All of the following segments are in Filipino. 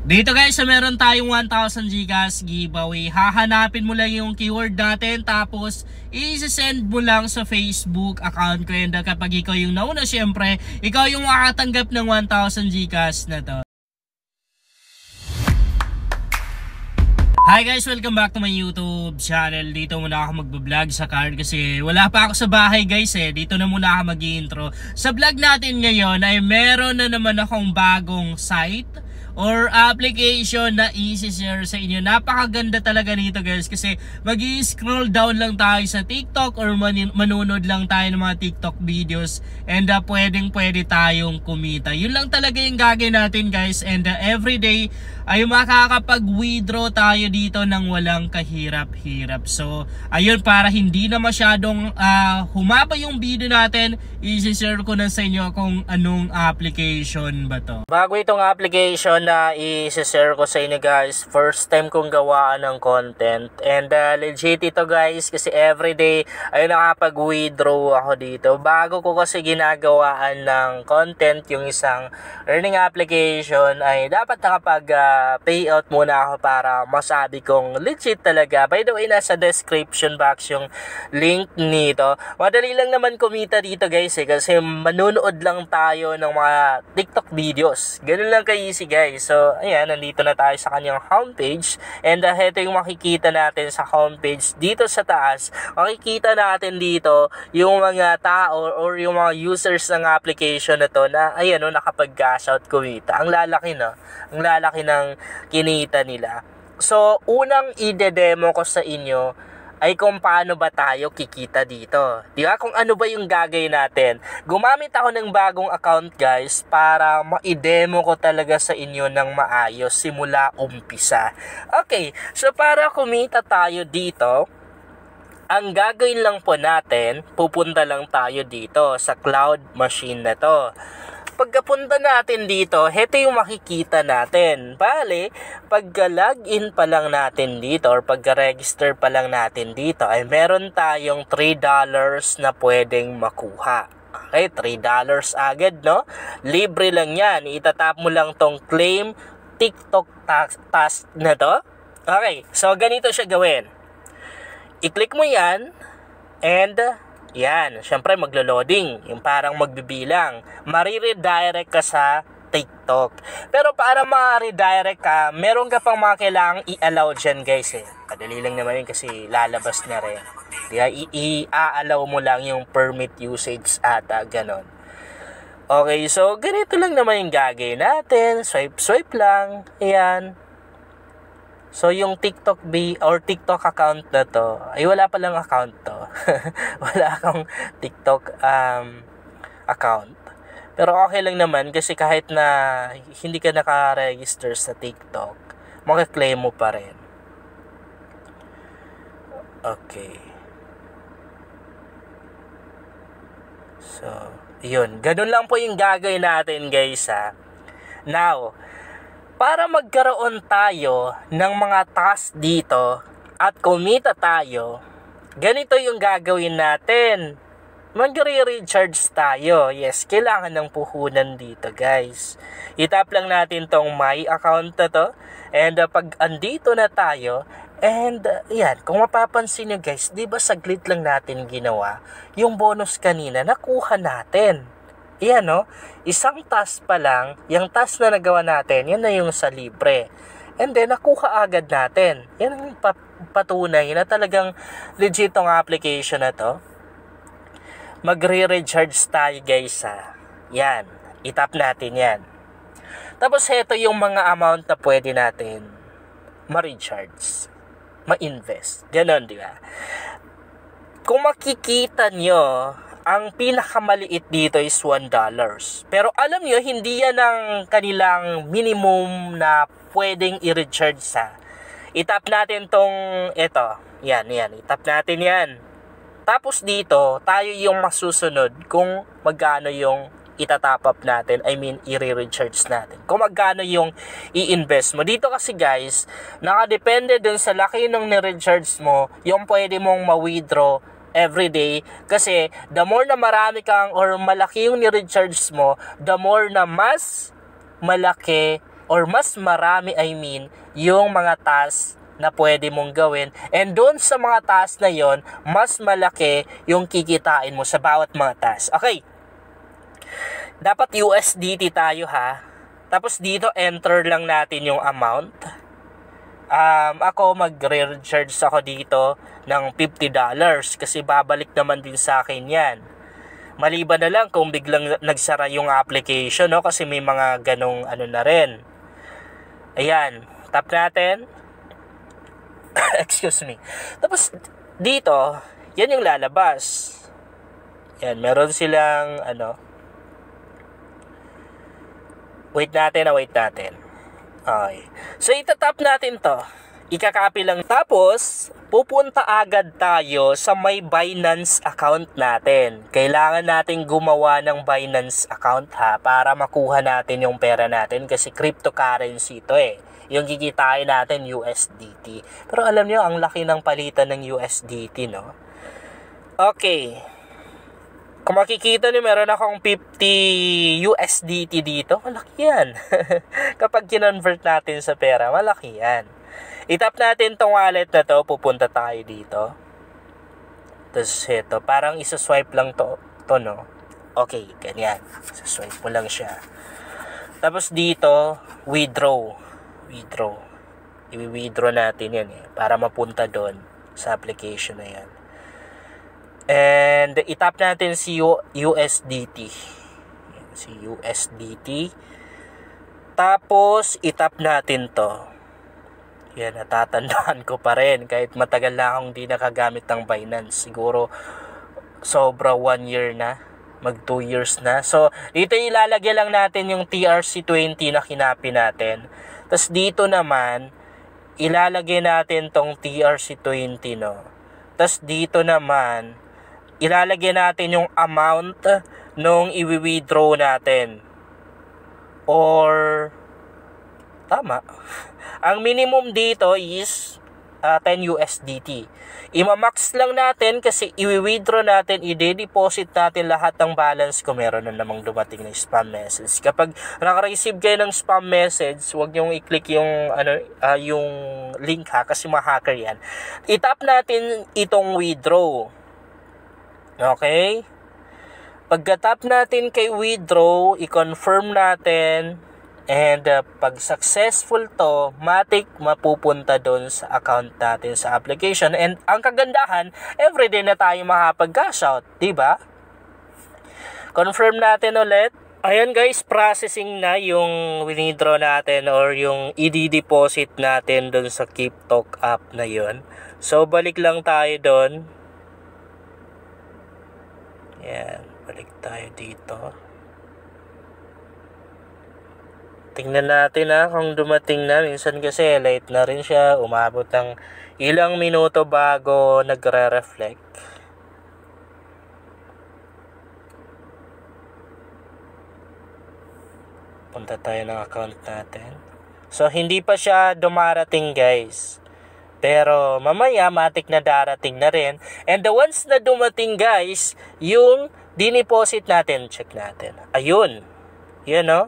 Dito guys, meron tayong 1,000 Gcash giveaway. Hahanapin mo lang yung keyword natin, tapos i-send mo lang sa Facebook account ko. And kapag ikaw yung nauna, syempre, ikaw yung makatanggap ng 1,000 Gcash na to. Hi guys, welcome back to my YouTube channel. Dito muna ako magbablog sa car kasi wala pa ako sa bahay guys eh. Dito na muna ako mag-i-intro. Sa vlog natin ngayon ay meron na naman akong bagong site or application na i-share sa inyo. Napakaganda talaga nito guys kasi mag-i-scroll down lang tayo sa TikTok or manunod lang tayo ng mga TikTok videos and pwede tayong kumita. Yun lang talaga yung gagawin natin guys, and everyday ay makakapag-withdraw tayo dito ng walang kahirap-hirap. So ayun, para hindi na masyadong humaba yung video natin, i-share ko na sa inyo kung anong application ba to. Bago itong application na i-share ko sa inyo guys, first time kong gawaan ng content, and legit ito guys kasi everyday ay nakapag-withdraw ako dito. Bago ko kasi ginagawaan ng content yung isang earning application ay dapat nakapag payout muna ako para masabi kong legit talaga. By the way, nasa description box yung link nito. Madali lang naman kumita dito guys kasi manunood lang tayo ng mga TikTok videos. Ganun lang ka-easy guys. So ayan, nandito na tayo sa kanyang homepage, and ito yung makikita natin sa homepage. Dito sa taas, makikita natin dito yung mga tao or yung mga users ng application na to na ayan o, nakapag-cash out kumita. Ang lalaki no? Ang lalaki ng kinita nila. So unang ide-demo ko sa inyo ay kung paano ba tayo kikita dito. Di ba? Kung ano ba yung gagawin natin. Gumamit ako ng bagong account guys para ma-demo ko talaga sa inyo ng maayos simula umpisa. Okay, so para kumita tayo dito, ang gagawin lang po natin, pupunta lang tayo dito sa cloud machine na to. Pagkapunta natin dito, heto yung makikita natin. Bale, pagka-login pa lang natin dito or pagka-register pa lang natin dito, ay meron tayong $3 na pwedeng makuha. Okay, $3 agad, no? Libre lang yan. Itatap mo lang tong claim TikTok task na to. Okay, so ganito siya gawin. I-click mo yan, and yan, syempre maglo-loading, yung parang magbibilang. Mariredirect ka sa TikTok. Pero para ma-redirect ka, meron ka pang mga kailangang i-allow dyan guys eh. Kadali lang naman yun kasi lalabas na rin. I-allow mo lang yung permit usage ata, ganon. Okay, so ganito lang naman yung gagawin natin. Swipe lang. Ayan. So yung TikTok or TikTok account na to, ay wala pa lang account to. Wala akong TikTok account. Pero okay lang naman kasi kahit na hindi ka naka-register sa TikTok, maki-claim mo pa rin. Okay. So, yun. Ganun lang po yung gagawin natin guys ha. Now, para magkaroon tayo ng mga task dito at kumita tayo, ganito yung gagawin natin. Magre-recharge tayo. Yes, kailangan ng puhunan dito guys. Itap lang natin tong my account na to, and pag andito na tayo, and yan, kung mapapansin nyo guys, di ba saglit lang natin ginawa yung bonus kanina, nakuha natin. Yan no, isang task pa lang, yung task na nagawa natin, yan na yung sa libre. And then, nakuha agad natin. Yan ang patunay na talagang legit tong application na to. Magre-recharge tayo guys ha. Yan, itap natin yan. Tapos, heto yung mga amount na pwede natin ma-recharge, ma-invest. Ganon, di ba? Kung makikita nyo, ang pinakamaliit dito is $1. Pero alam nyo, hindi yan ang kanilang minimum na pwedeng i-recharge sa. Itap natin tong ito. Yan. Itap natin yan. Tapos dito, tayo yung masusunod kung magkano yung itatap up natin. I mean, i-recharge natin. Kung magkano yung i-invest mo. Dito kasi guys, nakadepende dun sa laki ng ni-recharge mo, yung pwede mong ma-withdraw everyday, kasi the more na marami kang or malaki yung ni-recharge mo, the more na mas malaki or mas marami, yung mga task na pwede mong gawin. And doon sa mga task na yon, mas malaki yung kikitain mo sa bawat mga task. Okay. Dapat USDT tayo ha. Tapos dito, enter lang natin yung amount. Ako mag-recharge ako dito ng $50 kasi babalik naman din sa akin yan. Maliban na lang kung biglang nagsara yung application, no? Kasi may mga ganong na rin. Ayan, tap natin. Excuse me. Tapos dito, yan yung lalabas. Yan, meron silang wait natin. Okay. So itatap natin to. Ikakopy lang. Tapos, pupunta agad tayo sa may Binance account natin. Kailangan natin gumawa ng Binance account ha, para makuha natin yung pera natin kasi cryptocurrency ito eh. Yung kikitain natin USDT. Pero alam nyo, ang laki ng palitan ng USDT, no? Okay. Kung makikita nyo, meron akong 50 USDT dito. Malaki yan. Kapag kinonvert natin sa pera, malaki yan. Itap natin tong wallet na to, pupunta tayo dito. Tapos ito, parang isa-swipe lang to no? Okay, ganyan. Isa-swipe mo lang siya. Tapos dito, withdraw. I-withdraw natin yan para mapunta doon sa application na yan. And itap natin si USDT. Yan, si USDT. Tapos itap natin to. Yan, natatandaan ko pa rin kahit matagal na akong di nakagamit ng Binance. Siguro sobra 1 year na, mag 2 years na. So dito ilalagay lang natin yung TRC20 na kinapi natin. Tapos dito naman ilalagay natin tong TRC20, no. Tapos dito naman ilalagay natin yung amount nung i-withdraw natin. Or tama. Ang minimum dito is 10 USDT. Imamax lang natin kasi i-withdraw natin, i-deposit natin lahat ng balance kung meron na namang dumating na spam message. Kapag naka-receive kayo ng spam message, huwag niyong i-click yung yung link ha, kasi ma-hacker yan. I-tap natin itong withdraw. Okay? Pagka-tap natin kay withdraw, i-confirm natin. And pag successful to, matik mapupunta doon sa account natin sa application. And ang kagandahan, everyday na tayo makapag-cash out, diba? Confirm natin ulit. Ayan guys, processing na yung withdraw natin or yung i-deposit natin doon sa KeepTalk app na yun. So balik lang tayo doon. Ayan, balik tayo dito. Tingnan natin kung dumating na. Minsan kasi late na rin siya. Umabot ng ilang minuto bago nagre-reflect. Punta tayo ng account natin. So, hindi pa siya dumarating guys. Pero mamaya matik na darating na rin. And the ones na dumating guys, yung dineposit natin, check natin. Ayun. Yan no?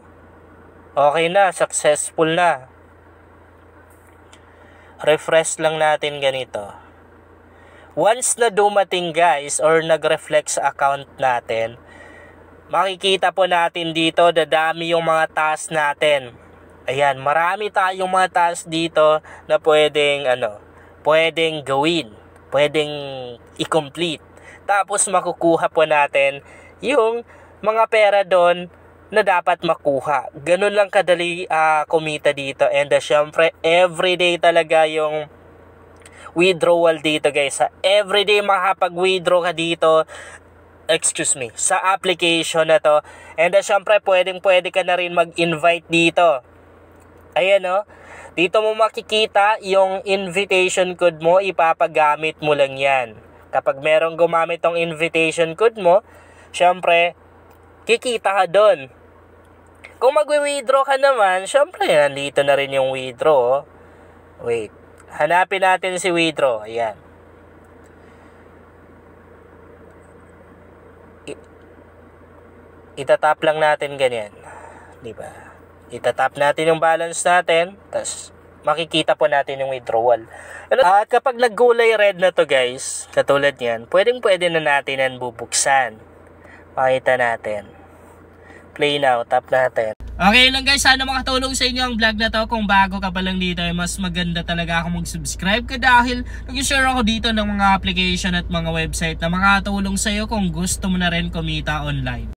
Okay na, successful na. Refresh lang natin ganito. Once na dumating guys or nag-reflect sa account natin, makikita po natin dito, dadami yung mga task natin. Ayan, marami tayong mga task dito na pwedeng gawin, pwedeng i-complete. Tapos makukuha po natin yung mga pera doon na dapat makuha. Ganun lang kadali kumita dito. And syempre, everyday talaga yung withdrawal dito guys. Everyday makapag-withdraw ka dito, sa application na to. And syempre, pwede ka na rin mag-invite dito. Ayan no. Dito mo makikita yung invitation code mo, ipapagamit mo lang yan. Kapag merong gumamit tong invitation code mo, syempre, kikita ka doon. Kung magwi-withdraw ka naman, syempre, nandito na rin yung withdraw. Wait. Hanapin natin si withdraw. Ayan. Itatap lang natin ganyan. Diba? Itatap natin yung balance natin. Tapos makikita po natin yung withdrawal. At kapag naggulay red na to guys, katulad yan, pwede na natin yan bubuksan. Makita natin. Play now, tap natin. Okay lang guys, sana makatulong sa inyo ang vlog na to. Kung bago ka pa lang dito, ay mas maganda talaga ako mag-subscribe ka dahil nag-share ako dito ng mga application at mga website na makatulong sa iyo kung gusto mo na rin kumita online.